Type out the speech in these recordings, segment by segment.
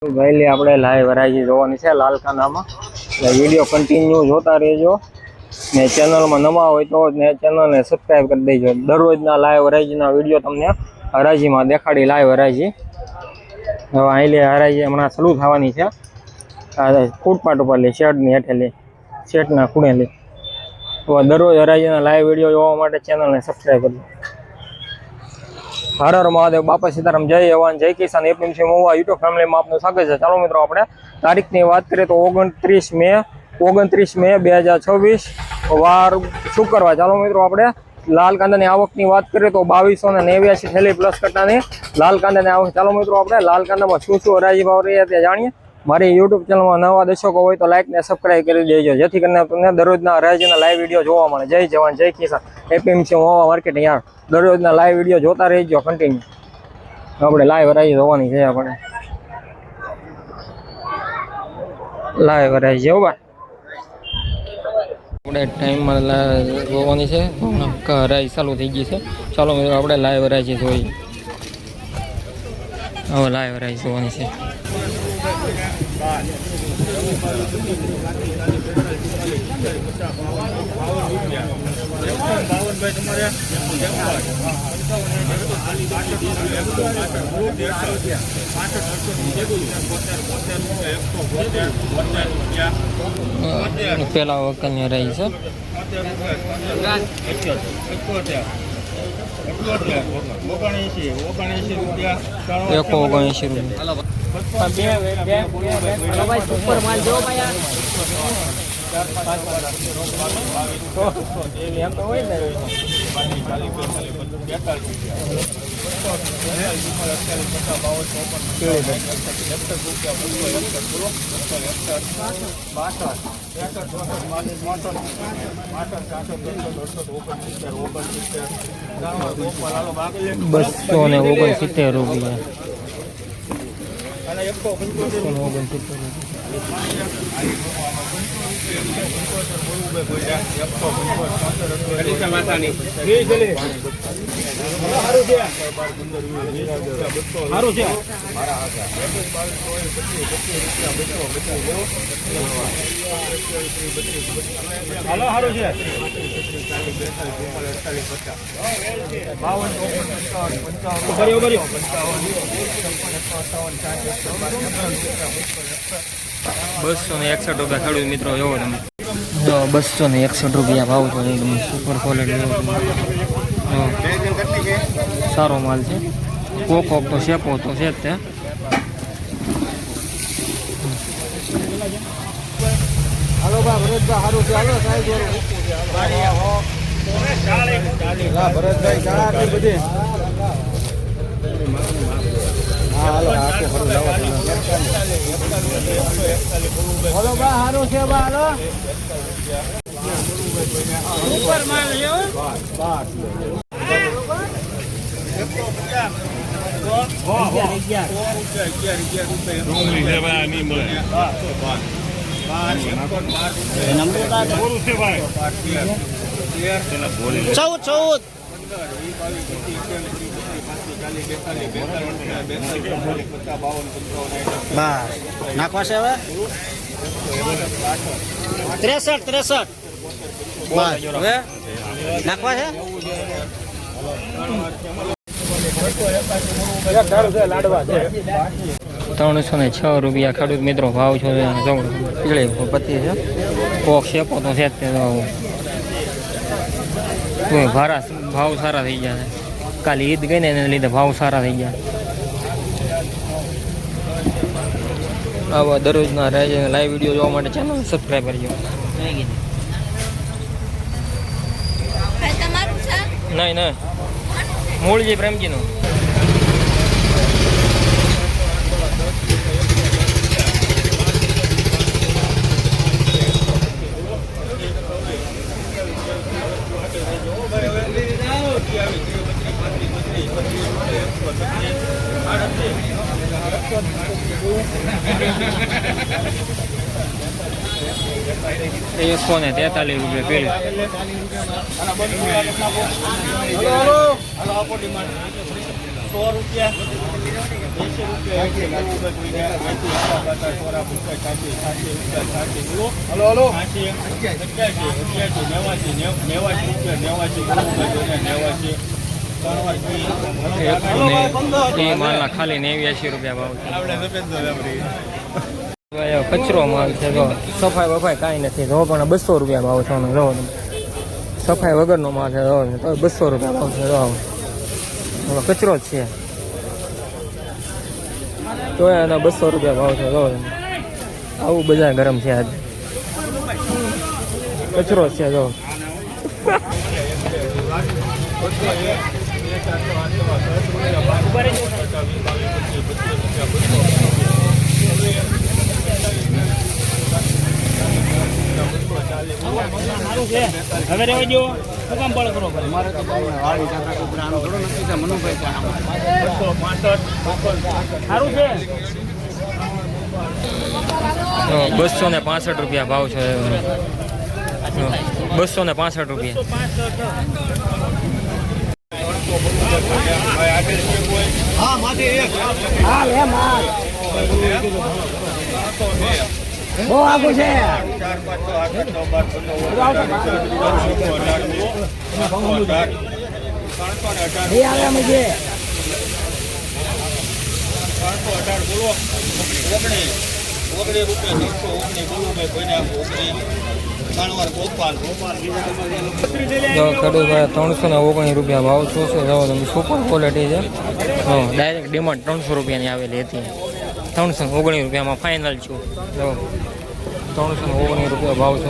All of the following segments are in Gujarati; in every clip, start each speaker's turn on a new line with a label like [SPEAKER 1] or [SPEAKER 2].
[SPEAKER 1] ભાઈ આપણે લાઈવ હરાજી જોવાની છે લાલકાનામાં એટલે વિડીયો કન્ટિન્યુ જોતા રહેજો ને ચેનલમાં નવા હોય તો ને ચેનલને સબસ્ક્રાઈબ કરી દેજો દરરોજના લાઈવ હરાજીના વિડીયો તમને હરાજીમાં દેખાડી લાઈવ હરાજી હવે અહીં હરાજી હમણાં શરૂ થવાની છે ફૂટપાથ ઉપર લે શેડની હેઠે શેડના ખૂણે લે તો દરરોજ હરાજીના લાઈવ વિડીયો જોવા માટે ચેનલને સબસ્ક્રાઈબ કરજો હર હર મહાદેવ બાપા સીતારામ જય જવાન જય કિસાન એપીએમસી મહુવા યુટ્યુબ ફેમિલીમાં આપનું સ્વાગત છે। ચાલો મિત્રો આપણે તારીખની વાત કરીએ તો 29 મે 2026 વાર શુક્રવાર। ચાલો મિત્રો આપણે લાલ કાંદાની આવકની વાત કરીએ તો 2289 થેલી પ્લસ કટ્ટાની લાલ કાંદાની આવક। ચાલો મિત્રો આપણે લાલ કાંદામાં શું શું હરાજી ભાવ રહ્યા તે જાણીએ। મારી યુટ્યુબ ચેનલમાં નવા દર્શકો હોય તો લાઈક ને સબસ્ક્રાઈબ કરી દેજો જેથી કરીને તમને દરરોજના હરાજીના લાઈવ વિડીયો જોવા મળે। જય જવાન જય કિસાન એપીએમસી મહુવા માર્કેટ યાર દરરોજના લાઈવ વિડીયો જોતા રહેજો કન્ટિન્યુ। આપણે લાઈવ હરાજી જોવાની છે આપણે લાઈવ હરાજી જો ભાઈ આપણે ટાઈમમાં જોવાની છે હરાજી ચાલુ થઈ ગઈ છે। ચાલો મિત્રો આપણે લાઈવ હરાજી જોઈએ હવે લાઈવ હરાજી જોવાની છે। પેલા વખતની હરાઈ છે 269 રૂપિયા। ₹261 ખેડૂત મિત્રો એવો તમે 261 રૂપિયા ભાવ છે એકદમ સુપર ક્વોલિટી સારો માલ છે। કોકો તો શેપો તો છે જ તે હાલો બા ભરતભાઈ સારું છે હાલો સાહેબ ભરતભાઈ ચાળા બધી હાલો બા સારું છે બા હાલો સુપર માલ છે નાખવા છે હવે 63 હવે નાખવા છે 306 રૂપિયા ખેડૂત મિત્રો ભાવ છે પીળે પત્તી છે કોક શેપો તો છે ભારા ભાવ સારા થઈ ગયા છે કાલે ઈદ ગઈ ને એને લીધે ભાવ સારા થઈ ગયા। આવા દરરોજના લાઈવ વિડીયો જોવા માટે ચેનલ સબસ્ક્રાઈબ કરજો। નહીં નહીં મૂળજી પ્રેમજીનું ₹143 પેલી
[SPEAKER 2] 100 રૂપિયા 80
[SPEAKER 1] એ માલના ખાલી 89 રૂપિયા ભાવ છે. કચરો માલ છે જો, સફાઈ બફાઈ કાંઈ નથી જો, પણ 200 રૂપિયા ભાવ છે જો. સફાઈ વગરનો માલ છે જો, તો 200 રૂપિયા ભાવ છે જો. કચરો જ છે તો એના 200 રૂપિયા ભાવ છે જો. આવું બધા ગરમ છે આજે, કચરો જ છે જો.
[SPEAKER 2] હવે રહેવા દો, શું કામ પડે કરો મારે તો મનુભાઈ સારું છે.
[SPEAKER 1] 265 રૂપિયા ભાવ છે, 265 રૂપિયા.
[SPEAKER 2] હા માથે એક હાલ હે માલ બહુ આગળ છે.
[SPEAKER 1] ખેડૂત 319 રૂપિયા ભાવ શું છે જો, તમે સુપર ક્વોલિટી છે. ડાયરેક્ટ ડિમાન્ડ 300 રૂપિયાની આવેલી હતી, 319 રૂપિયામાં ફાઇનલ છું જો. 319 રૂપિયા ભાવ છે.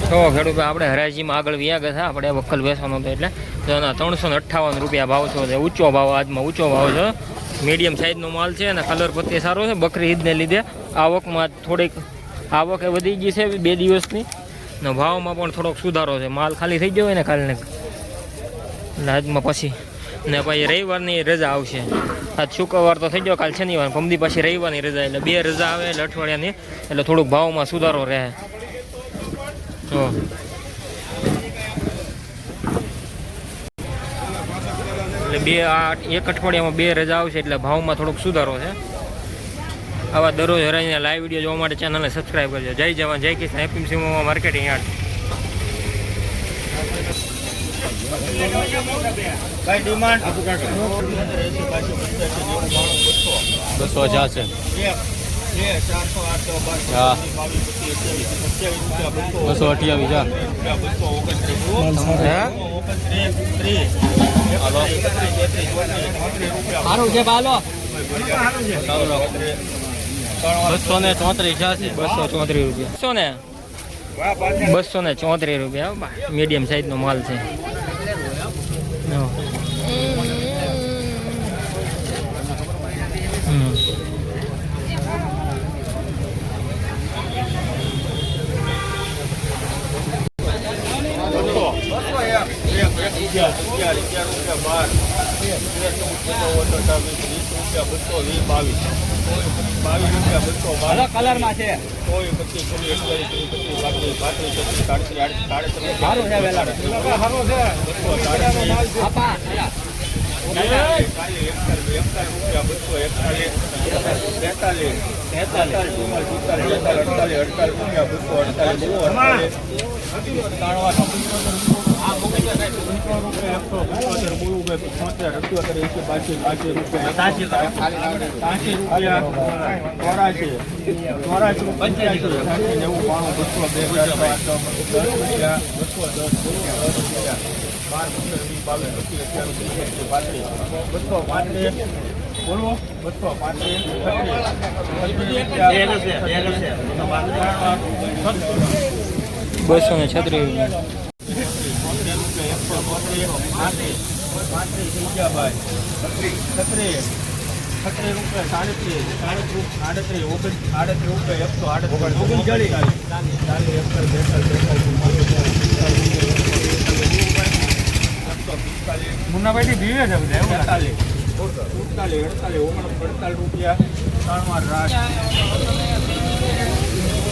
[SPEAKER 1] તો ખેડૂત આપણે હરાજીમાં આગળ વ્યા ગયા, આપણે વકલ બેસવાનો હતો એટલે તો એના 358 રૂપિયા ભાવ છે. ઊંચો ભાવ, આજમાં ઊંચો ભાવ છે. મીડિયમ સાઇઝનો માલ છે અને કલર પત્તી સારો છે. બકરી ઈદને લીધે આવકમાં થોડીક આવક વધી ગઈ છે 2 દિવસની, ને ભાવમાં પણ થોડોક સુધારો છે. માલ ખાલી થઈ ગયો હોય ને કાલને આજમાં પછી, ને પછી રવિવારની રજા આવશે. આજ શુક્રવાર તો થઈ ગયો, કાલ શનિવાર, પમદી પછી રવિવારની રજા, એટલે 2 રજા આવે એટલે અઠવાડિયાની, એટલે થોડુંક ભાવમાં સુધારો રહે. તો એટલે એક અઠવાડિયામાં 2 રજા આવશે એટલે ભાવમાં થોડોક સુધારો છે. આવા દરરોજ હરાજીના લાઈવ વિડીયો જોવા માટે ચેનલને સબસ્ક્રાઈબ કરજો. જય જવાન, જય કિસાન, એપીએમસી માર્કેટિંગ યાર્ડ.
[SPEAKER 2] કઈ ડિમાન્ડ
[SPEAKER 3] 250 છે. હા 228
[SPEAKER 2] સારું છે બાલો
[SPEAKER 3] 234
[SPEAKER 1] રૂપિયા. 234 રૂપિયા મીડિયમ સાઈઝનો માલ છે.
[SPEAKER 2] કલર માં છે. બોલો
[SPEAKER 1] 236
[SPEAKER 2] મુન્નાભાઈ થી ભીવે છે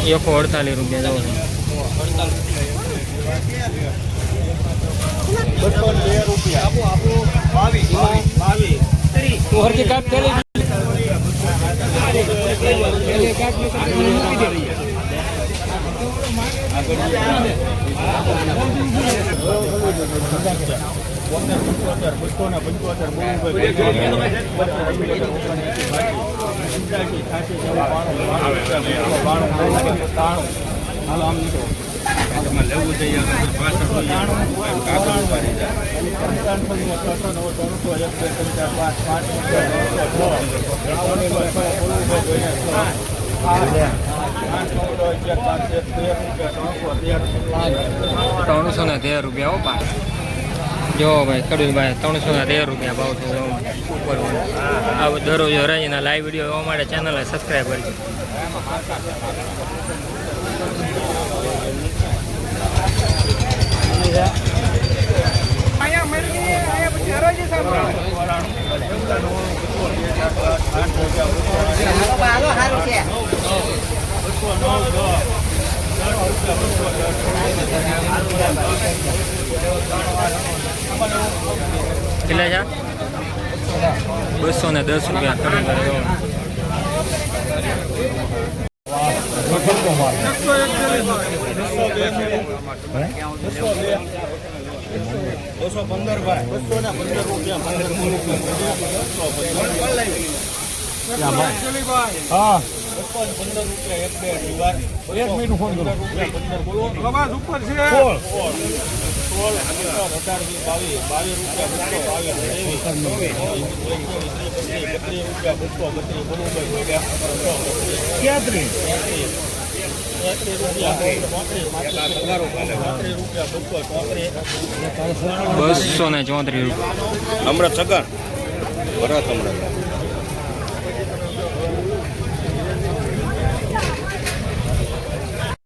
[SPEAKER 1] ₹148 જવો છે. ₹313 હો પા જો ભાઈ ખેડૂતભાઈ ₹313 ભાવ છે ઉપર. આ દરરોજ હરાજીના લાઈવ વિડીયો જોવા માટે ચેનલને સબસ્ક્રાઈબ કરજો. કેટલા છે? ₹210
[SPEAKER 3] હા
[SPEAKER 1] ₹234
[SPEAKER 3] અમૃત સગન ભરત અમૃત